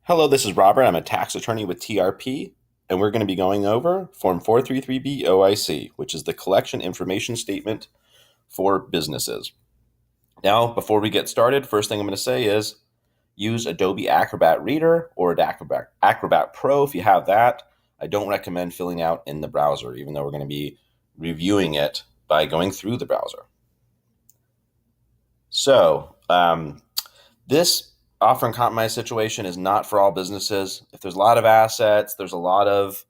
Hello, this is Robert. I'm a tax attorney with TRP, and we're going to be going over Form 433B OIC, which is the Collection Information Statement for businesses. Now, before we get started, first thing I'm going to say is use Adobe Acrobat Reader or Acrobat Pro if you have that. I don't recommend filling out in the browser, even though we're going to be reviewing it by going through the browser. So, this offer and compromise situation is not for all businesses. If there's a lot of assets, there's a lot of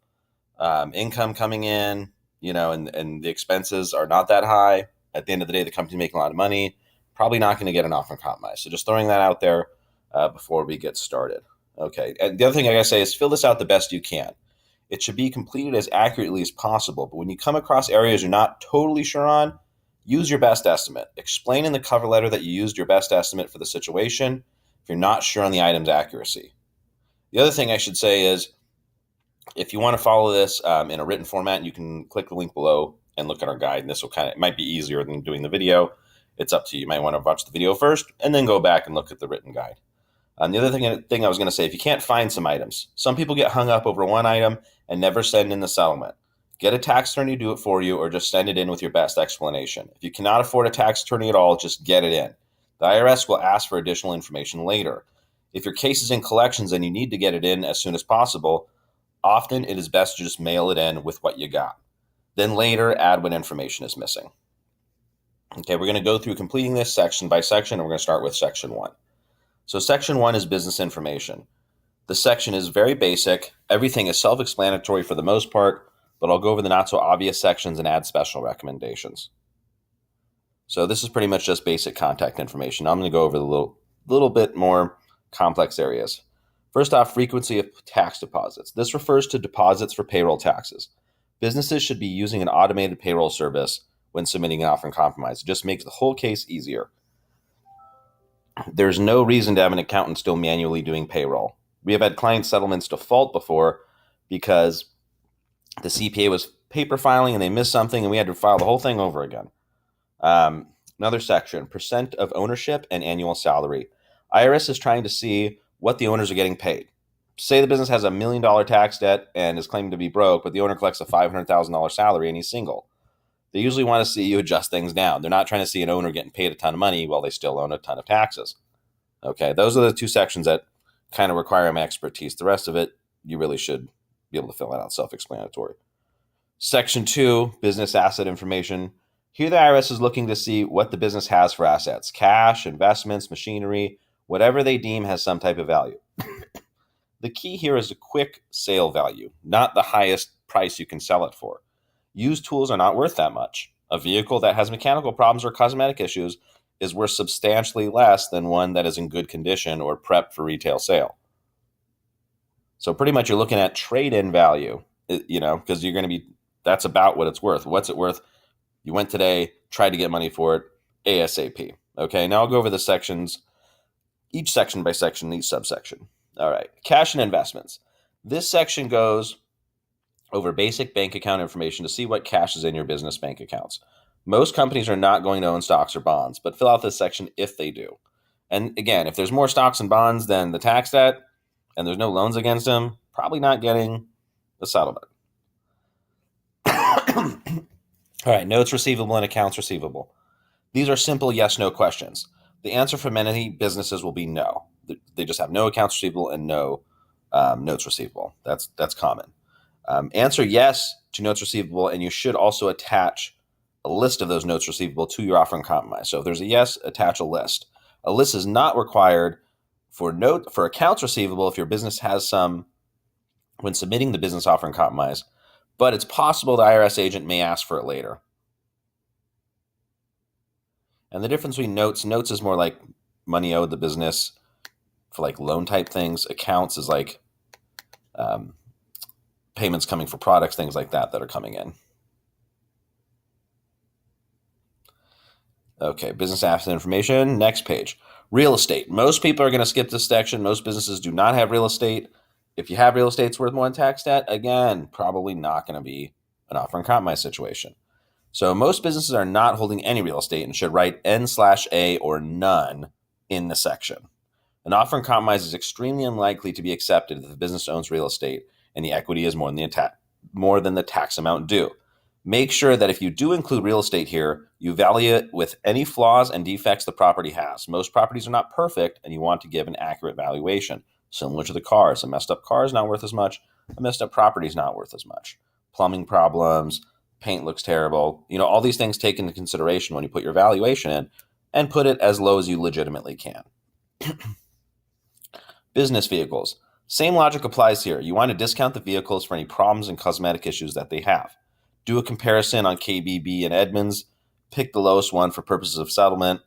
income coming in, and the expenses are not that high. At the end of the day, the company's making a lot of money, probably not going to get an offer and compromise. So just throwing that out there before we get started. Okay. And the other thing I got to say is fill this out the best you can. It should be completed as accurately as possible. But when you come across areas you're not totally sure on, use your best estimate. Explain in the cover letter that you used your best estimate for the situation if you're not sure on the item's accuracy. The other thing I should say is if you want to follow this in a written format, you can click the link below and look at our guide. And this will it might be easier than doing the video. It's up to you. You might want to watch the video first and then go back and look at the written guide. The other thing I was going to say, if you can't find some items, some people get hung up over one item and never send in the settlement. Get a tax attorney to do it for you or just send it in with your best explanation. If you cannot afford a tax attorney at all, just get it in. The IRS will ask for additional information later. If your case is in collections and you need to get it in as soon as possible, often it is best to just mail it in with what you got. Then later, add what information is missing. Okay, we're going to go through completing this section by section, and we're going to start with Section 1. So Section 1 is business information. The section is very basic. Everything is self-explanatory for the most part, but I'll go over the not-so-obvious sections and add special recommendations. So this is pretty much just basic contact information. I'm going to go over the little bit more complex areas. First off, frequency of tax deposits. This refers to deposits for payroll taxes. Businesses should be using an automated payroll service when submitting an offer and compromise. It just makes the whole case easier. There's no reason to have an accountant still manually doing payroll. We have had client settlements default before because the CPA was paper filing and they missed something and we had to file the whole thing over again. Another section, percent of ownership and annual salary. IRS is trying to see what the owners are getting paid. Say the business has $1 million tax debt and is claiming to be broke, but the owner collects a $500,000 salary and he's single. They usually want to see you adjust things down. They're not trying to see an owner getting paid a ton of money while they still own a ton of taxes. Okay, those are the two sections that kind of require my expertise. The rest of it, you really should be able to fill it out self-explanatory. Section 2, business asset information. Here the IRS is looking to see what the business has for assets, cash, investments, machinery, whatever they deem has some type of value. The key here is a quick sale value, not the highest price you can sell it for. Used tools are not worth that much. A vehicle that has mechanical problems or cosmetic issues is worth substantially less than one that is in good condition or prepped for retail sale. So pretty much you're looking at trade-in value, because you're going to that's about what it's worth. What's it worth? You went today, tried to get money for it, ASAP. Okay, now I'll go over the sections, each section by section, each subsection. All right, cash and investments. This section goes over basic bank account information to see what cash is in your business bank accounts. Most companies are not going to own stocks or bonds, but fill out this section if they do. And again, if there's more stocks and bonds than the tax debt and there's no loans against them, probably not getting the settlement. All right, notes receivable and accounts receivable. These are simple yes-no questions. The answer for many businesses will be no. They just have no accounts receivable and no notes receivable. That's common. Answer yes to notes receivable, and you should also attach a list of those notes receivable to your offer and compromise. So if there's a yes, attach a list. A list is not required for accounts receivable if your business has some when submitting the business offer and compromise, but it's possible the IRS agent may ask for it later. And the difference between notes is more like money owed the business for like loan type things. Accounts is like payments coming for products, things like that are coming in. Okay, business asset information. Next page. Real estate. Most people are going to skip this section. Most businesses do not have real estate. If you have real estate it's worth more than tax debt, again, probably not going to be an offer and compromise situation. So most businesses are not holding any real estate and should write N/A or none in the section. An offer in compromise is extremely unlikely to be accepted if the business owns real estate and the equity is more than the tax amount due. Make sure that if you do include real estate here, you value it with any flaws and defects the property has. Most properties are not perfect, and you want to give an accurate valuation. Similar to the cars, a messed up car is not worth as much. A messed up property is not worth as much. Plumbing problems, paint looks terrible. All these things take into consideration when you put your valuation in, and put it as low as you legitimately can. Business vehicles. Same logic applies here. You want to discount the vehicles for any problems and cosmetic issues that they have. Do a comparison on KBB and Edmunds. Pick the lowest one for purposes of settlement.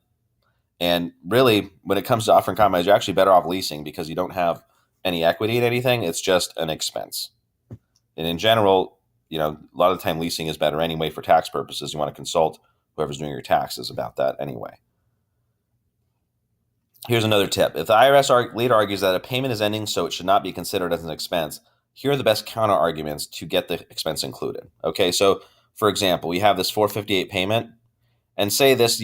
And really, when it comes to offering compromise, you're actually better off leasing because you don't have any equity in anything. It's just an expense. And in general, a lot of the time leasing is better anyway for tax purposes. You want to consult whoever's doing your taxes about that anyway. Here's another tip. If the IRS later argues that a payment is ending, so it should not be considered as an expense, here are the best counter arguments to get the expense included. Okay, so for example, we have this $458 payment, and say this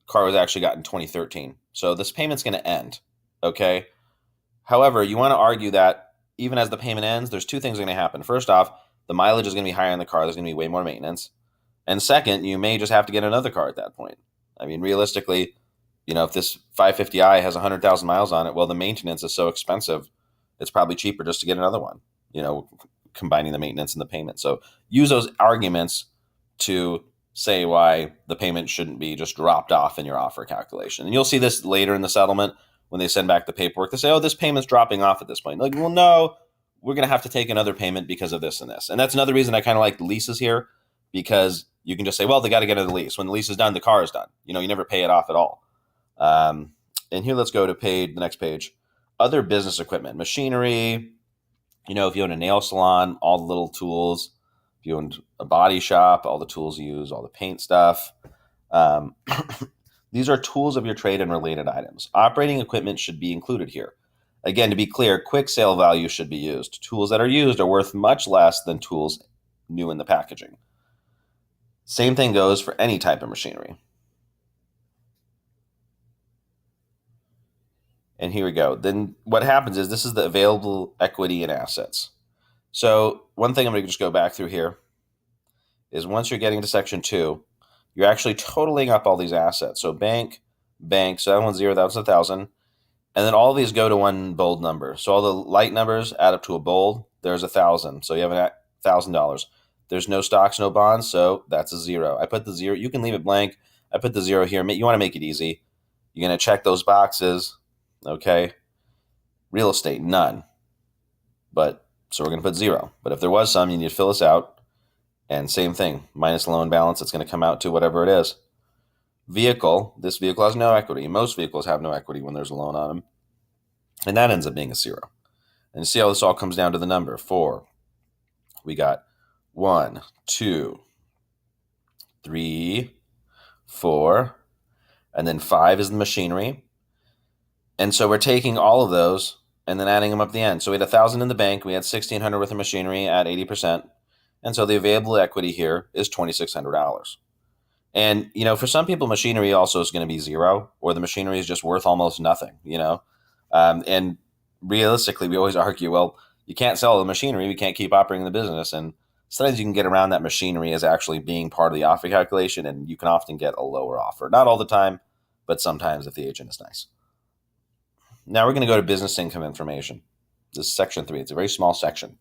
car was actually got in 2013. So this payment's going to end. Okay. However, you want to argue that even as the payment ends, there's two things going to happen. First off, the mileage is going to be higher in the car. There's going to be way more maintenance. And second, you may just have to get another car at that point. I mean, realistically, if this 550i has 100,000 miles on it, well, the maintenance is so expensive, it's probably cheaper just to get another one, combining the maintenance and the payment. So use those arguments to say why the payment shouldn't be just dropped off in your offer calculation. And you'll see this later in the settlement when they send back the paperwork. They say, oh, this payment's dropping off at this point. Like, well, no, we're going to have to take another payment because of this and this. And that's another reason I kind of like the leases here, because you can just say, well, they got to get another lease. When the lease is done, the car is done. You never pay it off at all. And here, let's go to the next page. Other business equipment, machinery. If you own a nail salon, all the little tools. If you own a body shop, all the tools you use, all the paint stuff. These are tools of your trade and related items. Operating equipment should be included here. Again, to be clear, quick sale value should be used. Tools that are used are worth much less than tools new in the packaging. Same thing goes for any type of machinery. And here we go. Then what happens is this is the available equity and assets. So one thing I'm going to just go back through here is once you're getting to section 2, you're actually totaling up all these assets. So bank, so that one's 0, that was 1,000. And then all of these go to one bold number. So all the light numbers add up to a bold. There's 1,000. So you have $1,000. There's no stocks, no bonds. So that's a 0. I put the 0. You can leave it blank. I put the 0 here. You want to make it easy. You're going to check those boxes. Okay. Real estate, none. So we're going to put 0. But if there was some, you need to fill this out. And same thing, minus loan balance, it's going to come out to whatever it is. Vehicle, this vehicle has no equity. Most vehicles have no equity when there's a loan on them. And that ends up being a 0. And see how this all comes down to the number, 4. We got 1, 2, 3, 4, and then 5 is the machinery. And so we're taking all of those and then adding them up at the end. So we had 1,000 in the bank. We had 1,600 worth of machinery at 80%. And so the available equity here is $2,600. And, for some people, machinery also is going to be 0, or the machinery is just worth almost nothing, and realistically, we always argue, well, you can't sell the machinery. We can't keep operating the business. And sometimes you can get around that machinery as actually being part of the offer calculation, and you can often get a lower offer. Not all the time, but sometimes if the agent is nice. Now we're going to go to business income information. This is section 3. It's a very small section.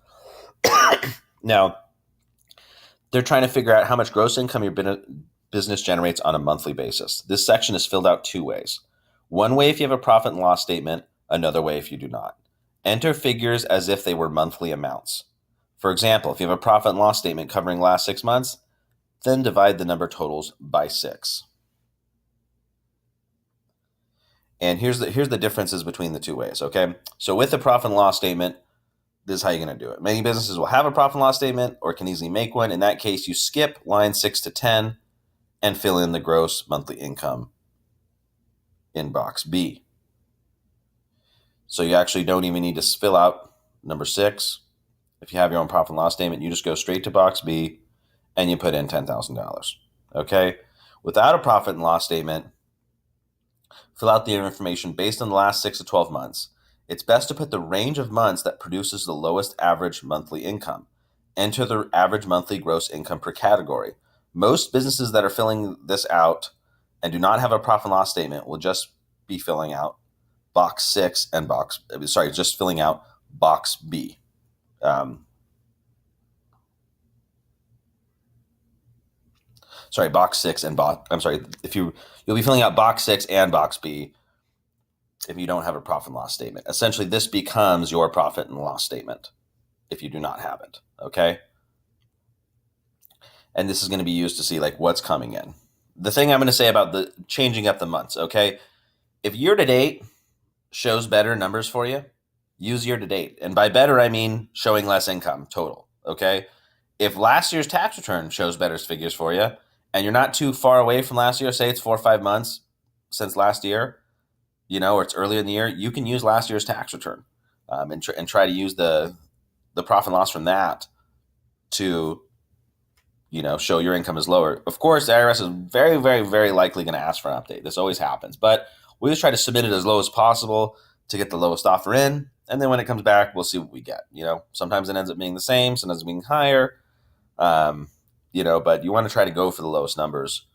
Now, they're trying to figure out how much gross income your business generates on a monthly basis. This section is filled out 2 ways. One way if you have a profit and loss statement, another way if you do not. Enter figures as if they were monthly amounts. For example, if you have a profit and loss statement covering the last 6 months, then divide the number totals by 6. And here's the differences between the 2 ways, okay? So with the profit and loss statement, this is how you're going to do it. Many businesses will have a profit and loss statement or can easily make one. In that case, you skip lines 6 to 10 and fill in the gross monthly income in box B. So you actually don't even need to fill out number 6. If you have your own profit and loss statement, you just go straight to box B and you put in $10,000. Okay? Without a profit and loss statement, Fill out the information based on the last 6 to 12 months. It's best to put the range of months that produces the lowest average monthly income. Enter the average monthly gross income per category. Most businesses that are filling this out and do not have a profit and loss statement will just be filling out box 6 and just filling out box B. Box 6 and you'll be filling out box 6 and box B if you don't have a profit and loss statement. Essentially, this becomes your profit and loss statement if you do not have it, okay? And this is going to be used to see like what's coming in. The thing I'm going to say about the changing up the months, okay? If year to date shows better numbers for you, use year to date. And by better, I mean showing less income total, okay? If last year's tax return shows better figures for you, and you're not too far away from last year, say it's 4 or 5 months since last year, or it's earlier in the year, you can use last year's tax return and try to use the profit and loss from that to, show your income is lower. Of course, the IRS is very, very, very likely going to ask for an update. This always happens. But we just try to submit it as low as possible to get the lowest offer in. And then when it comes back, we'll see what we get. Sometimes it ends up being the same, sometimes being higher. But you want to try to go for the lowest numbers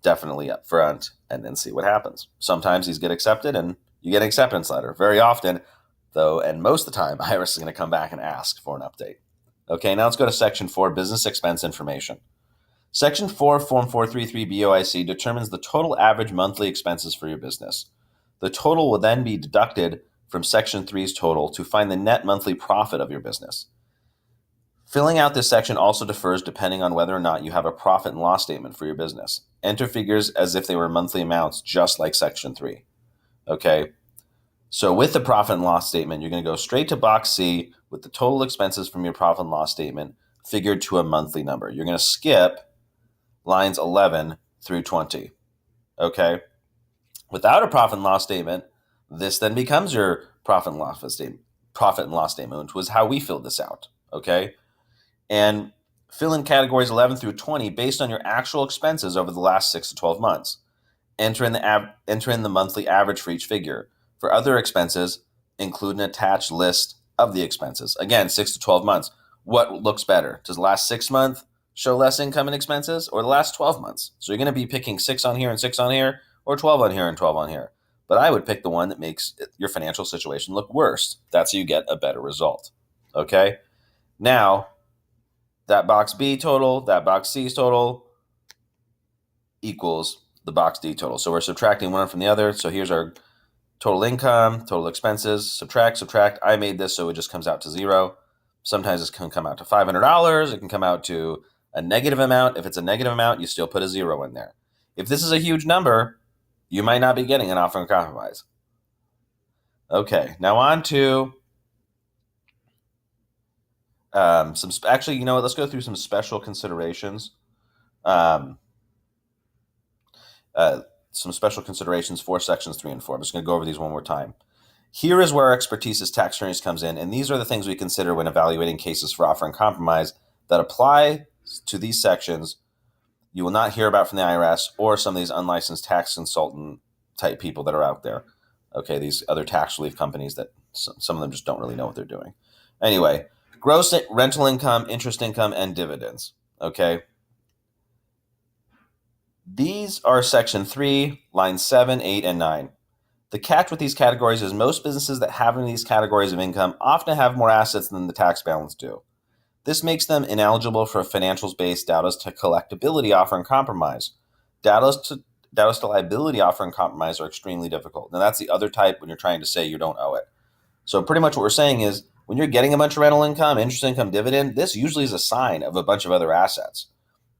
definitely up front and then see what happens. Sometimes these get accepted and you get an acceptance letter. Very often, though, and most of the time, IRS is going to come back and ask for an update. Okay, now let's go to Section 4, Business Expense Information. Section 4, Form 433 BOIC determines the total average monthly expenses for your business. The total will then be deducted from Section 3's total to find the net monthly profit of your business. Filling out this section also differs depending on whether or not you have a profit and loss statement for your business. Enter figures as if they were monthly amounts, just like Section 3. Okay, so with the profit and loss statement, you're going to go straight to box C with the total expenses from your profit and loss statement figured to a monthly number. You're going to skip lines 11 through 20. Okay, without a profit and loss statement, this then becomes your profit and loss statement, which was how we filled this out. Okay. And fill in categories 11 through 20 based on your actual expenses over the last 6 to 12 months. Enter in the monthly average for each figure. For other expenses, include an attached list of the expenses. Again, 6 to 12 months. What looks better? Does the last 6 months show less income and expenses, or the last 12 months? So you're going to be picking 6 on here and 6 on here, or 12 on here and 12 on here. But I would pick the one that makes your financial situation look worse. That's how you get a better result. Okay? Now, that box B total, that box C's total equals the box D total. So we're subtracting one from the other. So here's our total income, total expenses, subtract. I made this so it just comes out to 0. Sometimes this can come out to $500. It can come out to a negative amount. If it's a negative amount, you still put a 0 in there. If this is a huge number, you might not be getting an offer in compromise. Okay, now on to let's go through some special considerations. Some special considerations for sections 3 and 4. I'm just going to go over these one more time. Here is where our expertise as tax attorneys comes in, and these are the things we consider when evaluating cases for offer and compromise that apply to these sections. You will not hear about from the IRS or some of these unlicensed tax consultant type people that are out there. Okay, these other tax relief companies that some of them just don't really know what they're doing. Anyway, gross rental income, interest income, and dividends. Okay. These are section 3, lines 7, 8, and 9. The catch with these categories is most businesses that have in these categories of income often have more assets than the tax balance do. This makes them ineligible for financials-based doubtless to collectability offer and compromise. Doubtless to liability offer and compromise are extremely difficult. Now that's the other type when you're trying to say you don't owe it. So pretty much what we're saying is when you're getting a bunch of rental income, interest income, dividend, this usually is a sign of a bunch of other assets.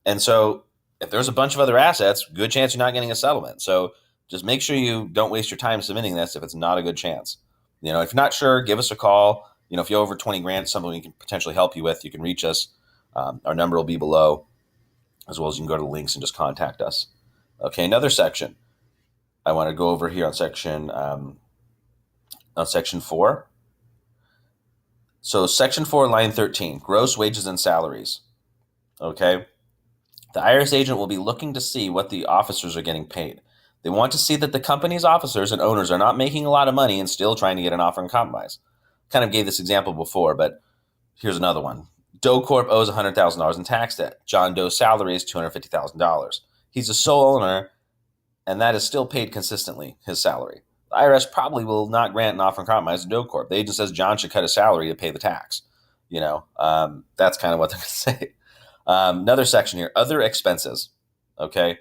And so if there's a bunch of other assets, good chance you're not getting a settlement. So just make sure you don't waste your time submitting this if it's not a good chance. If you're not sure, give us a call. If you owe over 20 grand, something we can potentially help you with, you can reach us. Our number will be below, as well as you can go to the links and just contact us. Okay, another section I want to go over here on section 4. So section 4, line 13, gross wages and salaries. Okay. The IRS agent will be looking to see what the officers are getting paid. They want to see that the company's officers and owners are not making a lot of money and still trying to get an offer in compromise. Kind of gave this example before, but here's another one. Doe Corp owes $100,000 in tax debt. John Doe's salary is $250,000. He's a sole owner, and that is still paid consistently, his salary. The IRS probably will not grant an offer in compromise to Doe Corp. The agent says John should cut his salary to pay the tax. That's kind of what they're going to say. Another section here, other expenses. Okay.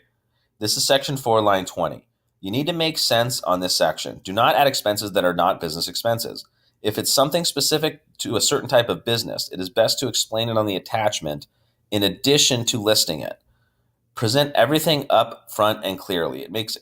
This is section 4, line 20. You need to make sense on this section. Do not add expenses that are not business expenses. If it's something specific to a certain type of business, it is best to explain it on the attachment in addition to listing it. Present everything up front and clearly. It makes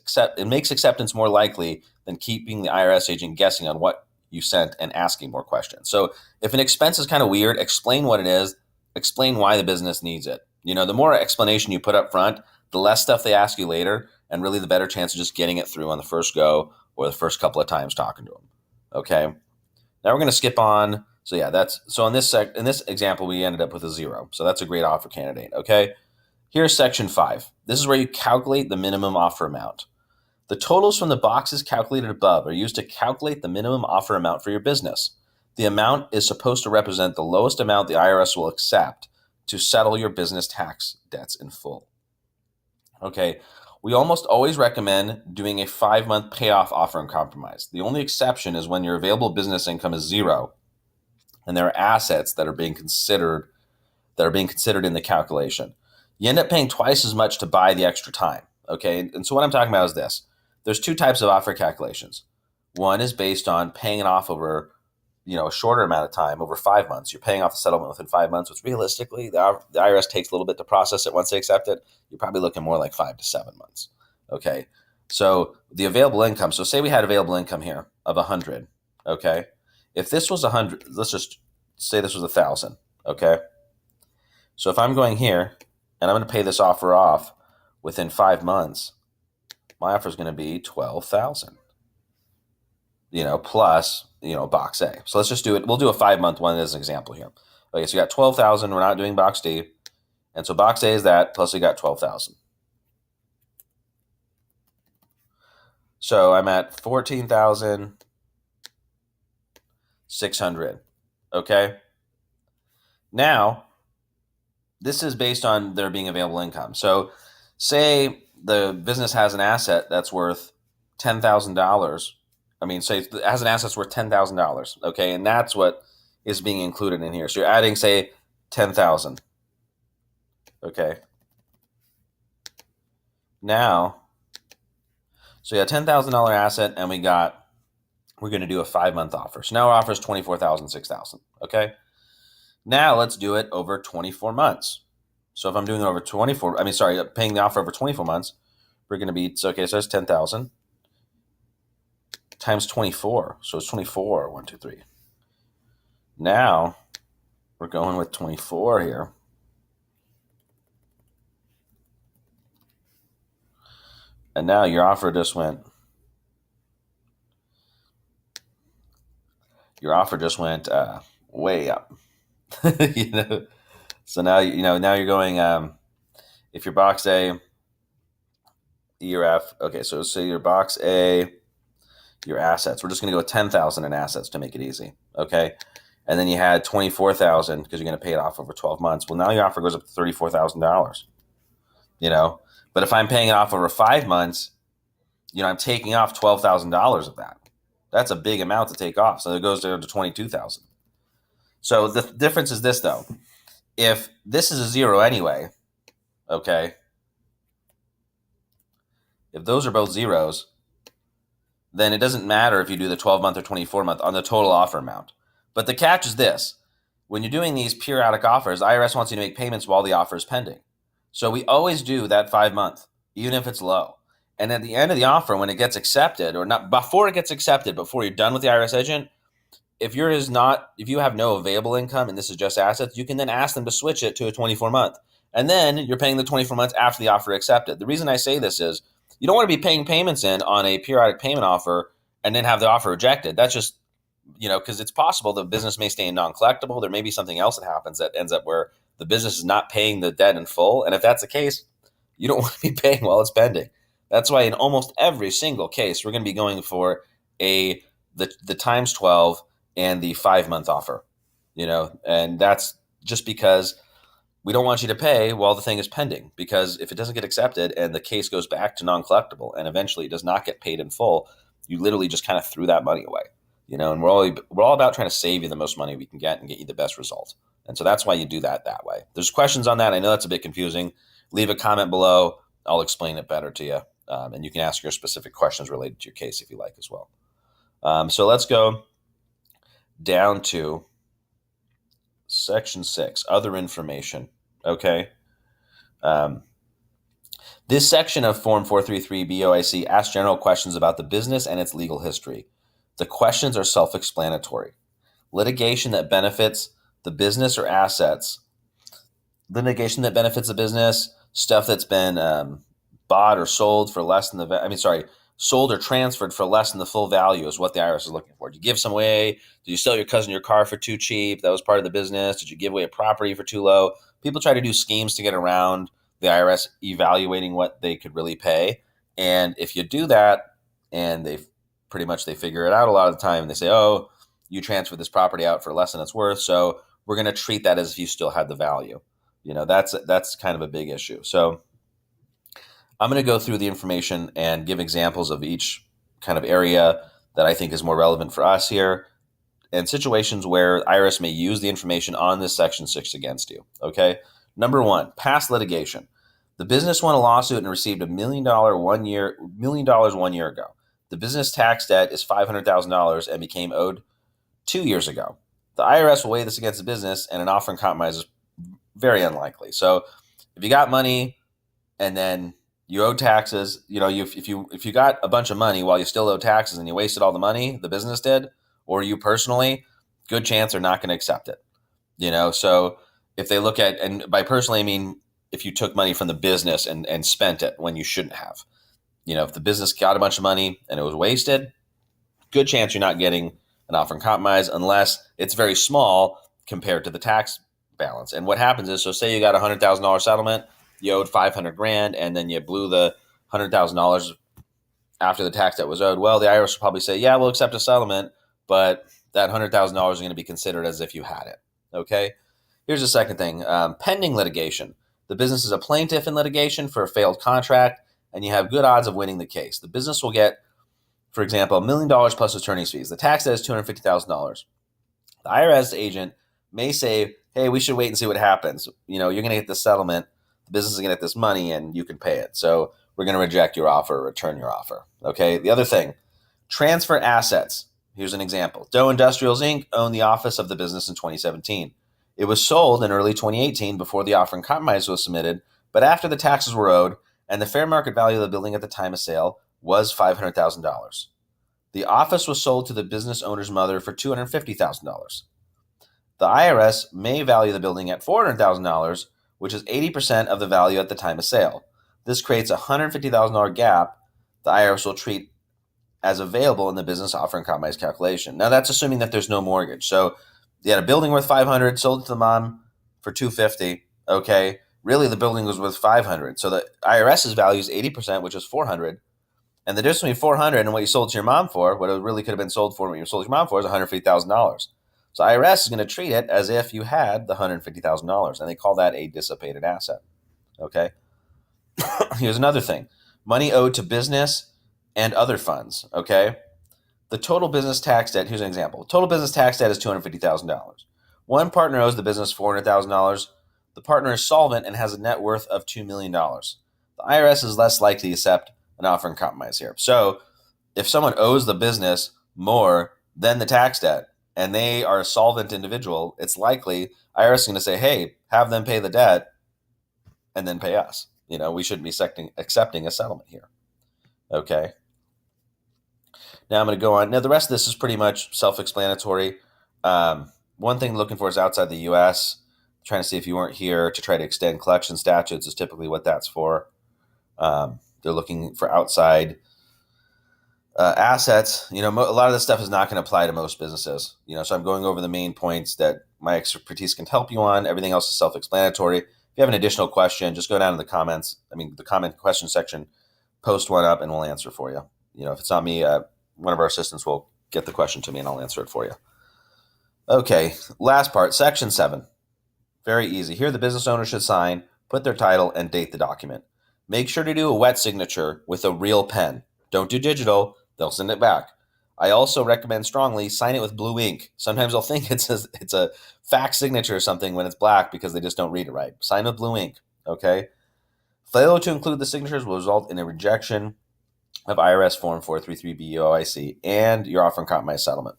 acceptance more likely than keeping the IRS agent guessing on what you sent and asking more questions. So if an expense is kind of weird, explain what it is, explain why the business needs it. The more explanation you put up front, the less stuff they ask you later, and really the better chance of just getting it through on the first go or the first couple of times talking to them. Okay. Now we're going to skip on. So yeah, in this example, we ended up with a 0. So that's a great offer candidate. Okay. Here's section 5. This is where you calculate the minimum offer amount. The totals from the boxes calculated above are used to calculate the minimum offer amount for your business. The amount is supposed to represent the lowest amount the IRS will accept to settle your business tax debts in full. Okay, we almost always recommend doing a 5-month payoff offer in compromise. The only exception is when your available business income is 0 and there are assets that are being considered in the calculation. You end up paying twice as much to buy the extra time. Okay, and so what I'm talking about is this. There's 2 types of offer calculations. One is based on paying it off over a shorter amount of time, over 5 months. You're paying off the settlement within 5 months, which realistically, the IRS takes a little bit to process it once they accept it. You're probably looking more like 5 to 7 months. Okay. So the available income. So say we had available income here of 100. Okay. If this was 100, let's just say this was 1,000. Okay. So if I'm going here and I'm going to pay this offer off within 5 months, my offer is going to be 12,000. Plus, box A. So let's just do it. We'll do a 5-month one as an example here. Okay, so you got 12,000. We're not doing box D. And so box A is that, plus we got 12,000. So I'm at 14,600. Okay. Now, this is based on there being available income. So say the business has an asset that's worth $10,000. Say it has an asset worth $10,000, okay? And that's what is being included in here. So you're adding, say, 10,000, okay? Now, so you got $10,000 asset, and we're going to do a 5-month offer. So now our offer is $24,000, $6,000, okay? Now let's do it over 24 months. So if I'm doing it over paying the offer over 24 months, we're going to be, so it's 10,000. Times 24. So it's 24. 1, 2, 3. Now we're going with 24 here. And now your offer just went way up. So now now you're going if your box A, E or F. Okay, so your box A, your assets. We're just going to go with 10,000 in assets to make it easy. Okay. And then you had 24,000 because you're going to pay it off over 12 months. Well, now your offer goes up to $34,000, but if I'm paying it off over 5 months, I'm taking off $12,000 of that. That's a big amount to take off. So it goes down to 22,000. So the difference is this though. If this is a 0 anyway, okay. If those are both zeros, then it doesn't matter if you do the 12-month or 24-month on the total offer amount. But the catch is this. When you're doing these periodic offers, IRS wants you to make payments while the offer is pending. So we always do that 5-month, even if it's low. And at the end of the offer, when it gets accepted, or not before it gets accepted, before you're done with the IRS agent, if you have no available income and this is just assets, you can then ask them to switch it to a 24-month. And then you're paying the 24 months after the offer accepted. The reason I say this is you don't want to be paying payments in on a periodic payment offer and then have the offer rejected. That's just, because it's possible the business may stay non-collectible. There may be something else that happens that ends up where the business is not paying the debt in full. And if that's the case, you don't want to be paying while it's pending. That's why in almost every single case, we're going to be going for the times 12 and the 5-month offer, and that's just because we don't want you to pay while the thing is pending, because if it doesn't get accepted and the case goes back to non-collectible and eventually it does not get paid in full, you literally just kind of threw that money away, and we're all about trying to save you the most money we can get and get you the best result. And so that's why you do that way. There's questions on that. I know that's a bit confusing. Leave a comment below. I'll explain it better to you. And you can ask your specific questions related to your case if you like as well. So let's go down to Section 6, other information. Okay. This section of Form 433B OIC asks general questions about the business and its legal history. The questions are self-explanatory. Litigation that benefits the business or assets. Litigation that benefits the business, stuff that's been bought or sold for less than sold or transferred for less than the full value is what the IRS is looking for. Did you give some away? Did you sell your cousin your car for too cheap? That was part of the business. Did you give away a property for too low? People try to do schemes to get around the IRS evaluating what they could really pay. And if you do that, and they figure it out a lot of the time, and they say, oh, you transferred this property out for less than it's worth, so we're going to treat that as if you still had the value. That's kind of a big issue. So I'm going to go through the information and give examples of each kind of area that I think is more relevant for us here, and situations where IRS may use the information on this Section 6 against you. Okay. Number 1, past litigation. The business won a lawsuit and received $1 million 1 year ago. The business tax debt is $500,000 and became owed 2 years ago. The IRS will weigh this against the business, and an offer in compromise is very unlikely. So if you got money and then you owe taxes, if you got a bunch of money while you still owe taxes and you wasted all the money, the business did, or you personally, good chance they're not going to accept it. So if they look at, and by personally, I mean, if you took money from the business and spent it when you shouldn't have, if the business got a bunch of money and it was wasted, good chance you're not getting an offer in compromise unless it's very small compared to the tax balance. And what happens is, so say you got a $100,000 settlement, you owed $500,000, and then you blew the $100,000 after the tax that was owed. Well, the IRS will probably say, yeah, we'll accept a settlement, but that $100,000 is going to be considered as if you had it. Okay. Here's the second thing. Pending litigation. The business is a plaintiff in litigation for a failed contract, and you have good odds of winning the case. The business will get, for example, $1 million plus attorney's fees. The tax debt is $250,000. The IRS agent may say, hey, we should wait and see what happens. You're going to get this settlement. The business is going to get this money, and you can pay it. So we're going to reject your offer or return your offer. Okay. The other thing, transfer assets. Here's an example. Doe Industrials, Inc. owned the office of the business in 2017. It was sold in early 2018 before the offer in compromise was submitted, but after the taxes were owed and the fair market value of the building at the time of sale was $500,000. The office was sold to the business owner's mother for $250,000. The IRS may value the building at $400,000, which is 80% of the value at the time of sale. This creates a $150,000 gap the IRS will treat as available in the business offer in compromise calculation. Now, that's assuming that there's no mortgage. So you had a building worth $500, sold it to the mom for $250. Okay, really the building was worth $500. So the IRS's value is 80%, which is $400. And the difference between $400 and what you sold to your mom for, what it really could have been sold for, what you sold to your mom for, is $150,000. So IRS is going to treat it as if you had the $150,000, and they call that a dissipated asset. Okay. Here's another thing: money owed to business and other funds. Okay. The total business tax debt, here's an example. Total business tax debt is $250,000. One partner owes the business $400,000. The partner is solvent and has a net worth of $2 million. The IRS is less likely to accept an offer in compromise here. So if someone owes the business more than the tax debt and they are a solvent individual, it's likely IRS is going to say, hey, have them pay the debt and then pay us. We shouldn't be accepting a settlement here. Okay. Now I'm going to go on. Now the rest of this is pretty much self-explanatory. One thing looking for is outside the U.S. Trying to see if you weren't here to try to extend collection statutes is typically what that's for. They're looking for outside assets. A lot of this stuff is not going to apply to most businesses. So I'm going over the main points that my expertise can help you on. Everything else is self-explanatory. If you have an additional question, just go down in the comment question section post one up and we'll answer for you. If it's not me, one of our assistants will get the question to me and I'll answer it for you. Okay, last part, section 7. Very easy. Here, the business owner should sign, put their title, and date the document. Make sure to do a wet signature with a real pen. Don't do digital. They'll send it back. I also recommend strongly sign it with blue ink. Sometimes they'll think it's a fax signature or something when it's black because they just don't read it right. Sign with blue ink, okay? Failure to include the signatures will result in a rejection of IRS Form 433B OIC and your offer and compromise settlement.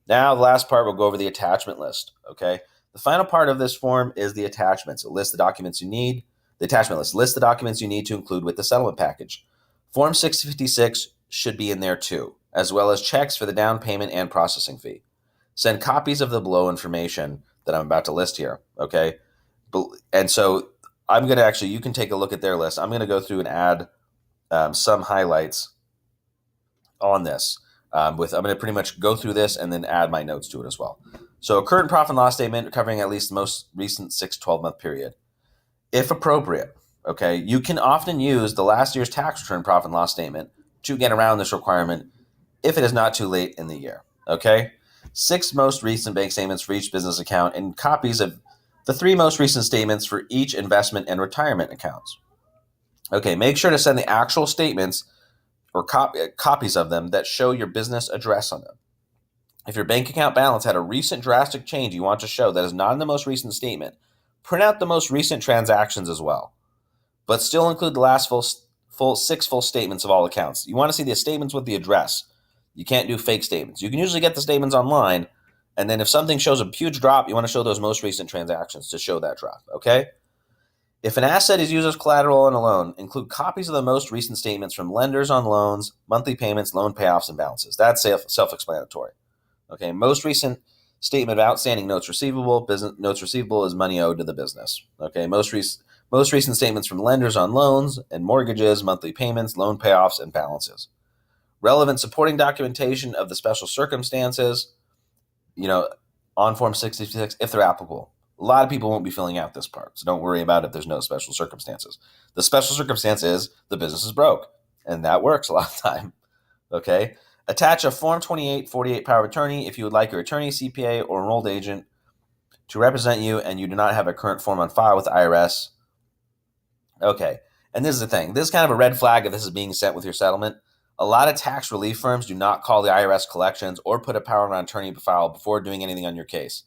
Now, the last part, we'll go over the attachment list, okay? The final part of this form is the attachments. It lists the documents you need. The attachment list lists the documents you need to include with the settlement package. Form 656 should be in there too, as well as checks for the down payment and processing fee. Send copies of the below information that I'm about to list here, okay? And so I'm going to actually, you can take a look at their list. I'm going to go through and add some highlights on this. I'm going to pretty much go through this and then add my notes to it as well. So a current profit and loss statement covering at least the most recent 6-12-month period. If appropriate, okay, you can often use the last year's tax return profit and loss statement to get around this requirement if it is not too late in the year, okay? 6 most recent bank statements for each business account and copies of the 3 most recent statements for each investment and retirement accounts. Okay, make sure to send the actual statements or copies of them that show your business address on them. If your bank account balance had a recent drastic change you want to show that is not in the most recent statement, print out the most recent transactions as well, but still include the last full 6 full statements of all accounts. You want to see the statements with the address. You can't do fake statements. You can usually get the statements online, and then if something shows a huge drop, you want to show those most recent transactions to show that drop, okay? If an asset is used as collateral on a loan, include copies of the most recent statements from lenders on loans, monthly payments, loan payoffs, and balances. That's self-explanatory. Okay, most recent statement of outstanding notes receivable. Business notes receivable is money owed to the business. Okay, most recent statements from lenders on loans and mortgages, monthly payments, loan payoffs, and balances. Relevant supporting documentation of the special circumstances, on Form 66 if they're applicable. A lot of people won't be filling out this part, so don't worry about it if there's no special circumstances. The special circumstance is the business is broke, and that works a lot of the time. Okay? Attach a Form 2848 power of attorney if you would like your attorney, CPA, or enrolled agent to represent you and you do not have a current form on file with the IRS. Okay, and this is the thing. This is kind of a red flag if this is being sent with your settlement. A lot of tax relief firms do not call the IRS collections or put a power of attorney file before doing anything on your case.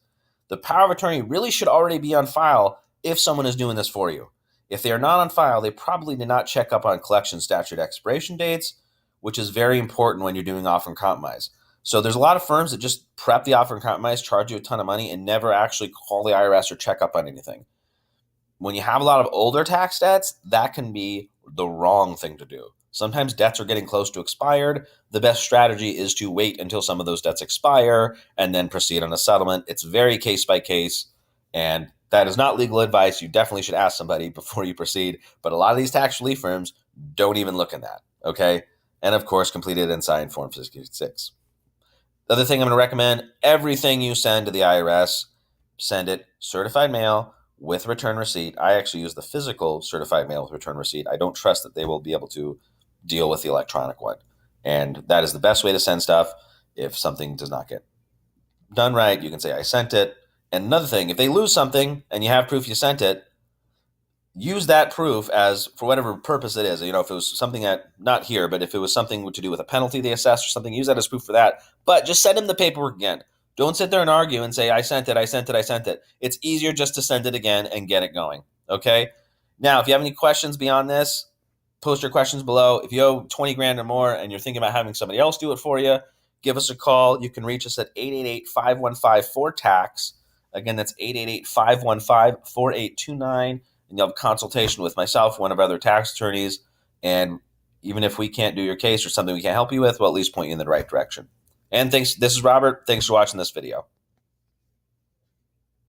The power of attorney really should already be on file if someone is doing this for you. If they are not on file, they probably did not check up on collection statute expiration dates, which is very important when you're doing offer and compromise. So there's a lot of firms that just prep the offer and compromise, charge you a ton of money, and never actually call the IRS or check up on anything. When you have a lot of older tax debts, that can be the wrong thing to do. Sometimes debts are getting close to expired. The best strategy is to wait until some of those debts expire and then proceed on a settlement. It's very case by case, and that is not legal advice. You definitely should ask somebody before you proceed. But a lot of these tax relief firms don't even look in that, okay? And of course, completed and signed Form 66. The other thing I'm going to recommend, everything you send to the IRS, send it certified mail with return receipt. I actually use the physical certified mail with return receipt. I don't trust that they will be able to deal with the electronic one. And that is the best way to send stuff. If something does not get done right, you can say, I sent it. And another thing, if they lose something and you have proof you sent it, use that proof as for whatever purpose it is. If it was something not here, but if it was something to do with a penalty they assessed or something, use that as proof for that. But just send them the paperwork again. Don't sit there and argue and say, I sent it, I sent it, I sent it. It's easier just to send it again and get it going. Okay? Now, if you have any questions beyond this, post your questions below. If you owe 20 grand or more and you're thinking about having somebody else do it for you, give us a call. You can reach us at 888-515-4TAX. Again, that's 888-515-4829. And you'll have a consultation with myself, one of our other tax attorneys. And even if we can't do your case or something we can't help you with, we'll at least point you in the right direction. And thanks. This is Robert. Thanks for watching this video.